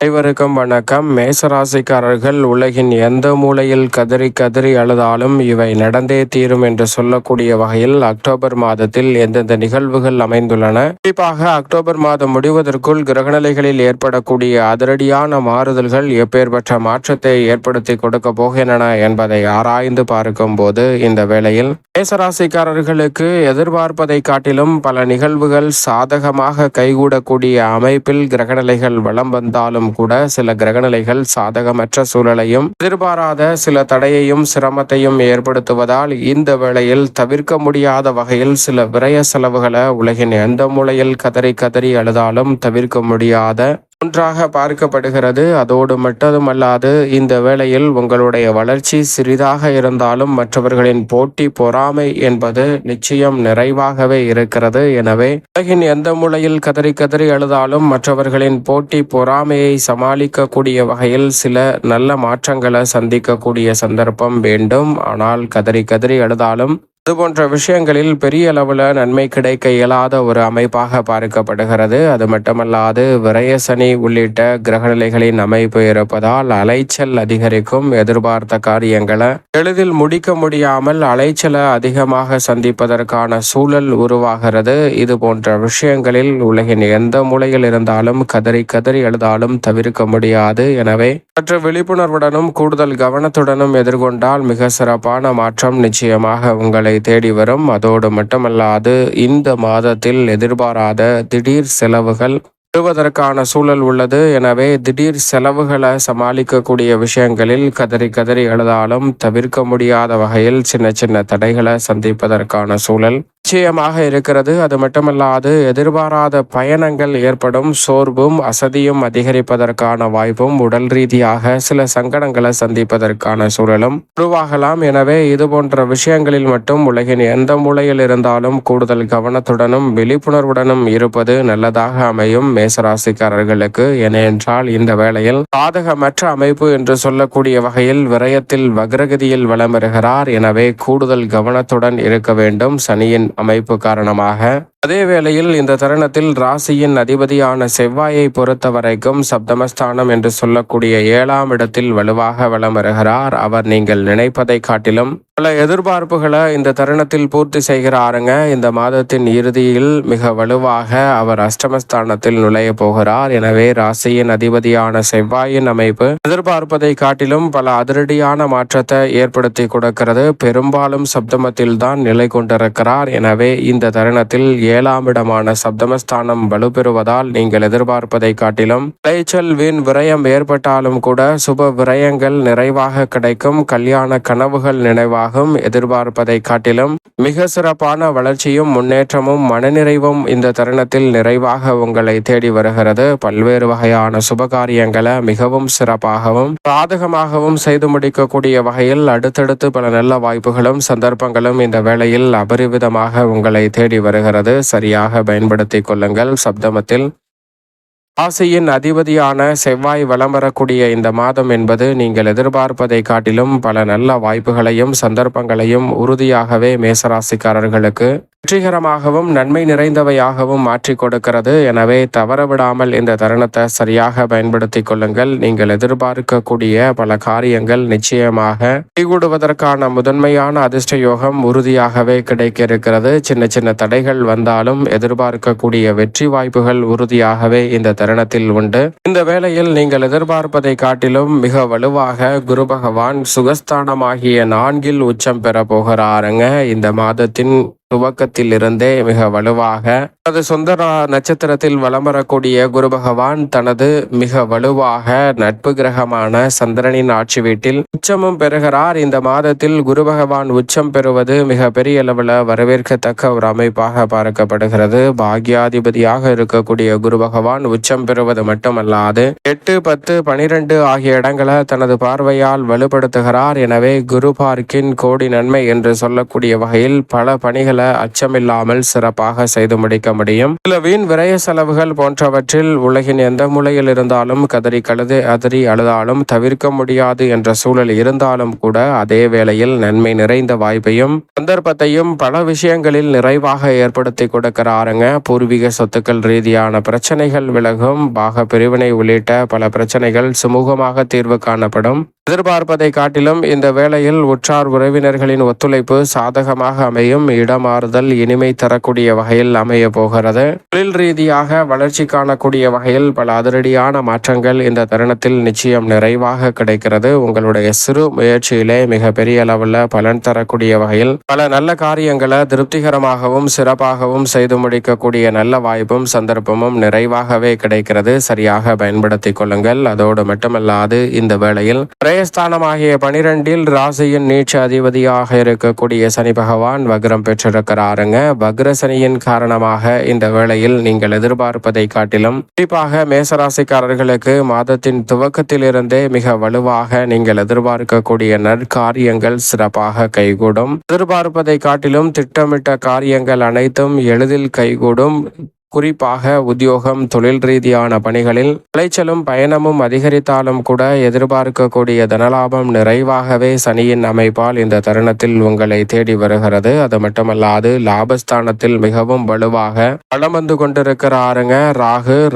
அனைவருக்கும் வணக்கம். மேசராசிக்காரர்கள் உலகின் எந்த மூலையில் கதறி கதறி அழுதாலும் இவை நடந்தே தீரும் என்று சொல்லக்கூடிய வகையில் அக்டோபர் மாதத்தில் எந்தெந்த நிகழ்வுகள் அமைந்துள்ளன, குறிப்பாக அக்டோபர் மாதம் முடிவதற்குள் கிரகநிலைகளில் ஏற்படக்கூடிய அதிரடியான மாறுதல்கள் எப்பேற்பட்ட மாற்றத்தை ஏற்படுத்தி கொடுக்க போகின்றன என்பதை ஆராய்ந்து பார்க்கும் போது இந்த வேளையில் மேசராசிக்காரர்களுக்கு எதிர்பார்ப்பதை காட்டிலும் பல நிகழ்வுகள் சாதகமாக கைகூடக்கூடிய அமைப்பில் கிரகநிலைகள் வலம் வந்தாலும் கூட சில கிரகநிலைகள் சாதகமற்ற சூழலையும் எதிர்பாராத சில தடையையும் சிரமத்தையும் ஏற்படுத்துவதால் இந்த வேளையில் தவிர்க்க முடியாத வகையில் சில விரய செலவுகளை உலகின் எந்த மூலையில் கதறி கதறி அழுதாலும் தவிர்க்க முடியாத ஒன்றாக பார்க்கப்படுகிறது. அதோடு மட்டுமல்லாது இந்த வேளையில் உங்களுடைய வளர்ச்சி சிறிதாக இருந்தாலும் மற்றவர்களின் போட்டி பொறாமை என்பது நிச்சயம் நிறைவாகவே இருக்கிறது. எனவே உலகின் எந்த மூலையில் கதறி கதறி அழுதாலும் மற்றவர்களின் போட்டி பொறாமையை சமாளிக்கக்கூடிய வகையில் சில நல்ல மாற்றங்களை சந்திக்கக்கூடிய சந்தர்ப்பம் வேண்டும். ஆனால் கதறி கதறி அழுதாலும் இது போன்ற விஷயங்களில் பெரிய அளவில் நன்மை கிடைக்க இயலாத ஒரு அமைப்பாக பார்க்கப்படுகிறது. அது மட்டுமல்லாது விரய சனி உள்ளிட்ட கிரகநிலைகளின் அமைப்பு இருப்பதால் அலைச்சல் அதிகரிக்கும். எதிர்பார்த்த காரியங்களை எளிதில் முடிக்க முடியாமல் அலைச்சலை அதிகமாக சந்திப்பதற்கான சூழல் உருவாகிறது. இது போன்ற விஷயங்களில் உலகின் எந்த மூலையில் இருந்தாலும் கதறி கதறி எழுதாலும் தவிர்க்க முடியாது. எனவே சற்று விழிப்புணர்வுடனும் கூடுதல் கவனத்துடனும் எதிர்கொண்டால் மிக சிறப்பான மாற்றம் நிச்சயமாக உங்களை தேடி வரும். அதோடு மட்டுமல்லாது இந்த மாதத்தில் எதிர்பாராத திடீர் செலவுகள் வருவதற்கான சூழல் உள்ளது. எனவே திடீர் செலவுகளை சமாளிக்கக்கூடிய விஷயங்களில் கதறி கதறி அழுதாலும் தவிர்க்க முடியாத வகையில் சின்ன சின்ன தடைகளை சந்திப்பதற்கான சூழல் நிச்சயமாக இருக்கிறது. அது மட்டுமல்லாது எதிர்பாராத பயணங்கள் ஏற்படும் சோர்வும் அசதியும் அதிகரிப்பதற்கான வாய்ப்பும் உடல் ரீதியாக சில சங்கடங்களை சந்திப்பதற்கான சூழலும் உருவாகலாம். எனவே இது போன்ற விஷயங்களில் மட்டும் உலகின் எந்த மூலையில் இருந்தாலும் கூடுதல் கவனத்துடனும் விழிப்புணர்வுடனும் இருப்பது நல்லதாக அமையும் மேசராசிக்காரர்களுக்கு. ஏனென்றால் இந்த வேளையில் சாதகமற்ற அமைப்பு என்று சொல்லக்கூடிய வகையில் விரயத்தில் வக்ரகதியில் வலம் வருகிறார். எனவே கூடுதல் கவனத்துடன் இருக்க வேண்டும் சனியின் அமைப்பு காரணமாக. அதே வேளையில் இந்த தருணத்தில் ராசியின் அதிபதியான செவ்வாயை பொறுத்த வரைக்கும் சப்தமஸ்தானம் என்று சொல்லக்கூடிய 7ஆம் இடத்தில் வலுவாக வலம் வருகிறார். அவர் நீங்கள் நினைப்பதை காட்டிலும் பல எதிர்பார்ப்புகளை இந்த தருணத்தில் பூர்த்தி செய்கிறாருங்க. இந்த மாதத்தின் இறுதியில் மிக வலுவாக அவர் அஷ்டமஸ்தானத்தில் நுழைய போகிறார். எனவே ராசியின் அதிபதியான செவ்வாயின் அமைப்பு எதிர்பார்ப்பதை காட்டிலும் பல அதிரடியான மாற்றத்தை ஏற்படுத்தி கொடுக்கிறது. பெரும்பாலும் சப்தமத்தில் தான் நிலை கொண்டிருக்கிறார். எனவே இந்த தருணத்தில் 7ஆம் இடமான சப்தமஸ்தானம் வலுப்பெறுவதால் நீங்கள் எதிர்பார்ப்பதை காட்டிலும் விளைச்சல் வீண் விரயம் ஏற்பட்டாலும் கூட சுப விரயங்கள் நிறைவாக கிடைக்கும். கல்யாண கனவுகள் நினைவாகும். எதிர்பார்ப்பதை காட்டிலும் மிக சிறப்பான வளர்ச்சியும் முன்னேற்றமும் மனநிறைவும் இந்த தருணத்தில் நிறைவாக உங்களை தேடி வருகிறது. பல்வேறு வகையான சுபகாரியங்களை மிகவும் சிறப்பாகவும் சாதகமாகவும் செய்து முடிக்கக்கூடிய வகையில் அடுத்தடுத்து பல நல்ல வாய்ப்புகளும் சந்தர்ப்பங்களும் இந்த வேளையில் அபரிவிதமாக உங்களை தேடி வருகிறது. சரியாக பயன்படுத்திக் கொள்ளுங்கள். சப்தமத்தில் ராசியின் அதிபதியான செவ்வாய் வலம் வரக்கூடிய இந்த மாதம் என்பது நீங்கள் எதிர்பார்ப்பதை காட்டிலும் பல நல்ல வாய்ப்புகளையும் சந்தர்ப்பங்களையும் உறுதியாகவே மேசராசிக்காரர்களுக்கு வெற்றிகரமாகவும் நன்மை நிறைந்தவையாகவும் மாற்றி கொடுக்கிறது. எனவே தவறவிடாமல் இந்த தருணத்தை சரியாக பயன்படுத்திக் கொள்ளுங்கள். நீங்கள் எதிர்பார்க்கக்கூடிய பல காரியங்கள் நிச்சயமாக கைகூடுவதற்கான முதன்மையான அதிர்ஷ்ட யோகம் உறுதியாகவே கிடைக்க இருக்கிறது. சின்ன சின்ன தடைகள் வந்தாலும் எதிர்பார்க்கக்கூடிய வெற்றி வாய்ப்புகள் உறுதியாகவே இந்த தருணத்தில் உண்டு. இந்த வேளையில் நீங்கள் எதிர்பார்ப்பதை காட்டிலும் மிக வலுவாக குரு பகவான் சுகஸ்தானமாகிய 4இல் உச்சம் பெற போகிறாருங்க. இந்த மாதத்தின் துவக்கத்தில் இருந்தே மிக வலுவாக தனது சொந்த நட்சத்திரத்தில் வலம் வரக்கூடிய குரு பகவான் தனது மிக வலுவாக நட்பு கிரகமான சந்திரனின் ஆட்சி வீட்டில் உச்சமும் பெறுகிறார். இந்த மாதத்தில் குரு பகவான் உச்சம் பெறுவது மிக பெரிய அளவில் வரவேற்கத்தக்க ஒரு அமைப்பாக பார்க்கப்படுகிறது. பாக்யாதிபதியாக இருக்கக்கூடிய குரு பகவான் உச்சம் பெறுவது மட்டுமல்லாது 8, 10, 12 ஆகிய இடங்களை தனது பார்வையால் வலுப்படுத்துகிறார். எனவே குரு பார்க்கின் கோடி நன்மை என்று சொல்லக்கூடிய வகையில் பல பணிகள் பணிகளை அச்சமில்லாமல் சிறப்பாக செய்து முடிக்க முடியும். சில வீண் விரய செலவுகள் போன்றவற்றில் உலகின் எந்த மூலையில் இருந்தாலும் கதறி அதறி அழுதாலும் தவிர்க்க முடியாது என்ற சூழல் இருந்தாலும் கூட அதே வேளையில் நன்மை நிறைந்த வாய்ப்பையும் சந்தர்ப்பத்தையும் பல விஷயங்களில் நிறைவாக ஏற்படுத்தி கொடுக்கிறாருங்க. பூர்வீக சொத்துக்கள் ரீதியான பிரச்சனைகள் விலகும். பாக பிரிவினை உள்ளிட்ட பல பிரச்சனைகள் சுமூகமாக தீர்வு காணப்படும். எதிர்பார்ப்பதை காட்டிலும் இந்த வேளையில் உற்றார் உறவினர்களின் ஒத்துழைப்பு சாதகமாக அமையும். இடமாறுதல் இனிமை தரக்கூடிய வகையில் அமைய போகிறது. தொழில் ரீதியாக வளர்ச்சி காணக்கூடிய வகையில் பல அதிரடியான மாற்றங்கள் இந்த தருணத்தில் நிச்சயம் நிறைவாக கிடைக்கிறது. உங்களுடைய சிறு முயற்சியிலே மிக பெரிய அளவில் பலன் தரக்கூடிய வகையில் பல நல்ல காரியங்களை திருப்திகரமாகவும் சிறப்பாகவும் செய்து முடிக்கக்கூடிய நல்ல வாய்ப்பும் சந்தர்ப்பமும் நிறைவாகவே கிடைக்கிறது. சரியாக பயன்படுத்திக் கொள்ளுங்கள். அதோடு மட்டுமல்லாது இந்த வேளையில் ஸ்தானமாகிய 12 ராசியின் நீட்ச அதிபதியாக இருக்கக்கூடிய சனி பகவான் வக்ரம் பெற்றிருக்கிறாருங்க. வக்ர சனியின் காரணமாக இந்த வேளையில் நீங்கள் எதிர்பார்ப்பதை காட்டிலும் குறிப்பாக மேசராசிக்காரர்களுக்கு மாதத்தின் துவக்கத்திலிருந்தே மிக வலுவாக நீங்கள் எதிர்பார்க்கக்கூடிய நற்காரியங்கள் சிறப்பாக கைகூடும். எதிர்பார்ப்பதை காட்டிலும் திட்டமிட்ட காரியங்கள் அனைத்தும் எளிதில் கைகூடும். குறிப்பாக உத்தியோகம் தொழில் ரீதியான பணிகளில் விளைச்சலும் பயணமும் அதிகரித்தாலும் கூட எதிர்பார்க்கக்கூடிய தனலாபம் நிறைவாகவே சனியின் அமைப்பால் இந்த தருணத்தில் உங்களை தேடி வருகிறது. அது மட்டுமல்லாது லாபஸ்தானத்தில் மிகவும் வலுவாக பலம் வந்து கொண்டிருக்கிறாருங்க.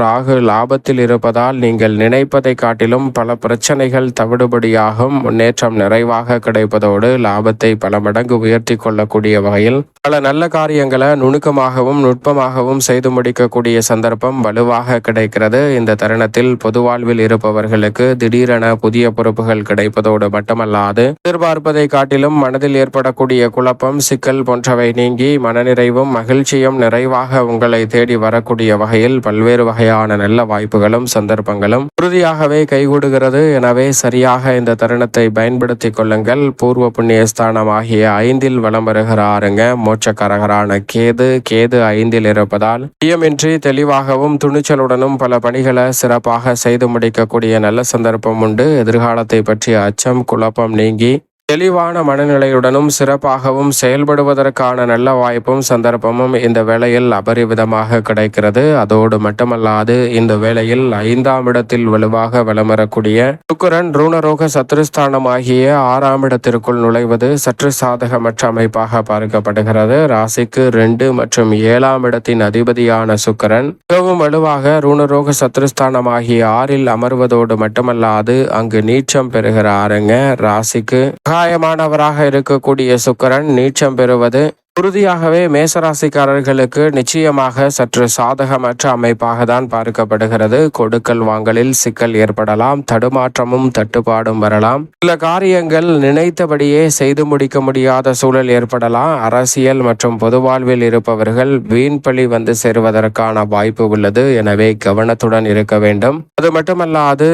ராகு லாபத்தில் இருப்பதால் நீங்கள் நினைப்பதை காட்டிலும் பல பிரச்சனைகள் தவிடுபடியாகும். முன்னேற்றம் நிறைவாக கிடைப்பதோடு லாபத்தை பல மடங்கு உயர்த்தி கொள்ளக்கூடிய வகையில் பல நல்ல காரியங்களை நுணுக்கமாகவும் நுட்பமாகவும் செய்து முடிக்கக்கூடிய சந்தர்ப்பம் வலுவாக கிடைக்கிறது. இந்த தருணத்தில் பொது வாழ்வில் இருப்பவர்களுக்கு திடீரென புதிய பொறுப்புகள் கிடைப்பதோடு மட்டுமல்லாது எதிர்பார்ப்பதை காட்டிலும் மனதில் ஏற்படக்கூடிய குழப்பம் சிக்கல் போன்றவை நீங்கி மனநிறைவும் மகிழ்ச்சியும் நிறைவாக உங்களை தேடி வரக்கூடிய வகையில் பல்வேறு வகையான நல்ல வாய்ப்புகளும் சந்தர்ப்பங்களும் உறுதியாகவே கைகூடுகிறது. எனவே சரியாக இந்த தருணத்தை பயன்படுத்திக் கொள்ளுங்கள். பூர்வ புண்ணிய ஸ்தானம் ஆகிய 5 வலம் வருகிறாருங்க. மோட்சக்காரகரான கேது 5 இருப்பதால் ஐயமின்றி தெளிவாகவும் துணிச்சலுடனும் பல பணிகளை சிறப்பாக செய்து முடிக்கக்கூடிய நல்ல சந்தர்ப்பம் உண்டு. எதிர்காலத்தை பற்றிய அச்சம் குழப்பம் நீங்கி தெளிவான மனநிலையுடனும் சிறப்பாகவும் செயல்படுவதற்கான நல்ல வாய்ப்பும் சந்தர்ப்பமும் இந்த வேளையில் அபரிவிதமாக கிடைக்கிறது. அதோடு மட்டுமல்லாது இந்த வேளையில் 5ஆம் இடத்தில் வலுவாக வலம் வரக்கூடிய சுக்கிரன் ருணரோக சத்ருஸ்தானம் ஆகிய 6ஆம் இடத்திற்குள் நுழைவது சற்று சாதகமற்ற அமைப்பாக பார்க்கப்படுகிறது. ராசிக்கு 2 மற்றும் 7ஆம் இடத்தின் அதிபதியான சுக்கிரன் மிகவும் வலுவாக ருணரோக சத்ருஸ்தானம் ஆகிய 6இல் அமர்வதோடு மட்டுமல்லாது அங்கு நீச்சம் பெறுகிறாருங்க. ராசிக்கு சகாயமானவராக இருக்கக்கூடிய சுக்கிரன் நீச்சம் பெறுவது உறுதியாகவே மேசராசிக்காரர்களுக்கு நிச்சயமாக சற்று சாதகமற்ற அமைப்பாக தான் பார்க்கப்படுகிறது. கொடுக்கல் வாங்கலில் சிக்கல் ஏற்படலாம். தடுமாற்றமும் தட்டுப்பாடும் வரலாம். சில காரியங்கள் நினைத்தபடியே செய்து முடிக்க முடியாத சூழல் ஏற்படலாம். அரசியல் மற்றும் பொது வாழ்வில் இருப்பவர்கள் வீண்பழி வந்து சேருவதற்கான வாய்ப்பு உள்ளது. எனவே கவனத்துடன் இருக்க வேண்டும். அது மட்டுமல்லாது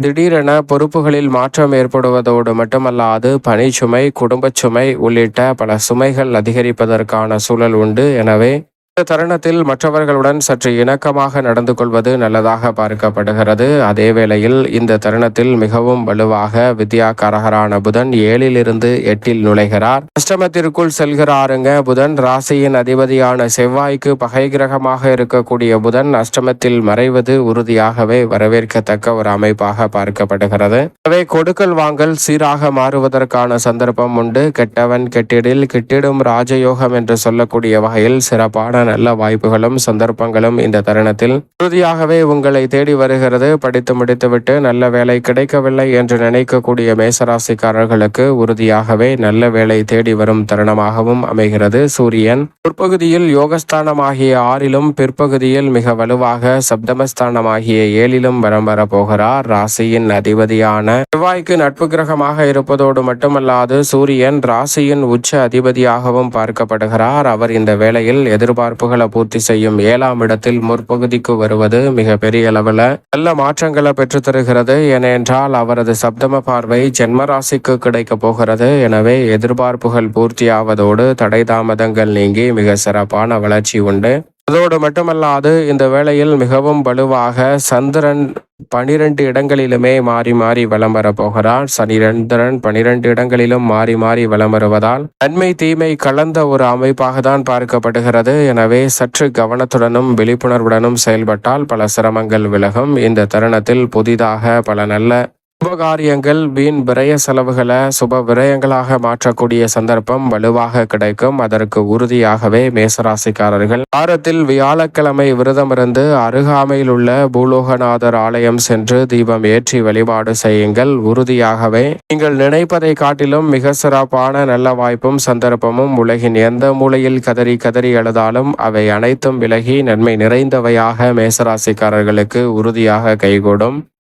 திடீரென பொறுப்புகளில் மாற்றம் ஏற்படுவதோடு மட்டுமல்லாது பணிச்சுமை குடும்ப சுமை உள்ளிட்ட பல சுமைகள் அதிகரிப்பதற்கான சூழல் உண்டு. எனவே இந்த தருணத்தில் மற்றவர்களுடன் சற்று இணக்கமாக நடந்து கொள்வது நல்லதாக பார்க்கப்படுகிறது. அதே வேளையில் இந்த தருணத்தில் மிகவும் வலுவாக வித்யாகாரகரான புதன் 7லிருந்து 8இல் நுழைகிறார். அஷ்டமத்திற்குள் செல்கிறாருங்க. புதன் ராசியின் அதிபதியான செவ்வாய்க்கு பகை கிரகமாக இருக்கக்கூடிய புதன் அஷ்டமத்தில் மறைவது உறுதியாகவே வரவேற்கத்தக்க ஒரு அமைப்பாக பார்க்கப்படுகிறது. எனவே கொடுக்கல் வாங்கல் சீராக மாறுவதற்கான சந்தர்ப்பம் உண்டு. கெட்டவன் கெட்டிடில் கிட்டிடும் ராஜயோகம் என்று சொல்லக்கூடிய வகையில் சிறப்பான நல்ல வாய்ப்புகளும் சந்தர்ப்பங்களும் இந்த தருணத்தில் உறுதியாகவே உங்களை தேடி வருகிறது. படித்து முடித்துவிட்டு நல்ல வேலை கிடைக்கவில்லை என்று நினைக்கக்கூடிய மேசராசிக்காரர்களுக்கு உறுதியாகவே நல்ல வேலை தேடி வரும் தருணமாகவும் அமைகிறது. சூரியன் முற்பகுதியில் யோகஸ்தானமாகிய 6இலும் பிற்பகுதியில் மிக வலுவாக சப்தமஸ்தானமாகிய 7இலும் வலம் வர போகிறார். ராசியின் அதிபதியான செவ்வாய்க்கு நட்பு கிரகமாக இருப்பதோடு மட்டுமல்லாது சூரியன் ராசியின் உச்ச அதிபதியாகவும் பார்க்கப்படுகிறார். அவர் இந்த வேளையில் எதிர்பார்ப்புகளை பூர்த்தி செய்யும் 7ஆம் இடத்தில் முற்பகுதிக்கு வருவது மிக பெரிய அளவில் நல்ல மாற்றங்களை பெற்றுத்தருகிறது. ஏனென்றால் அவரது சப்தம பார்வை ஜென்மராசிக்கு கிடைக்க போகிறது. எனவே எதிர்பார்ப்புகள் பூர்த்தியாவதோடு தடை தாமதங்கள் நீங்கி மிக சிறப்பான வளர்ச்சி உண்டு. அதோடு மட்டுமல்லாது இந்த வேளையில் மிகவும் வலுவாக சந்திரன் 12 இடங்களிலுமே மாறி மாறி வலம் வரப் போகிறார். சந்திரன் 12 இடங்களிலும் மாறி மாறி வலம் வருவதால் நன்மை தீமை கலந்த ஒரு அமைப்பாக தான் பார்க்கப்படுகிறது. எனவே சற்று கவனத்துடனும் விழிப்புணர்வுடனும் செயல்பட்டால் பல சிரமங்கள் விலகும். இந்த தருணத்தில் புதிதாக பல நல்ல சுபகாரியங்கள் வீண் விரய செலவுகளை சுப விரயங்களாக மாற்றக்கூடிய சந்தர்ப்பம் வலுவாக கிடைக்கும். அதற்கு உறுதியாகவே மேசராசிக்காரர்கள் வாரத்தில் வியாழக்கிழமை விரதமிருந்து அருகாமையில் உள்ள பூலோகநாதர் ஆலயம் சென்று தீபம் ஏற்றி வழிபாடு செய்யுங்கள். உறுதியாகவே நீங்கள் நினைப்பதை காட்டிலும் மிக சிறப்பான நல்ல வாய்ப்பும் சந்தர்ப்பமும் உலகின் எந்த மூலையில் கதறி கதறி எழுதாலும் அவை அனைத்தும் விலகி நன்மை நிறைந்தவையாக மேசராசிக்காரர்களுக்கு உறுதியாக கைகூடும்.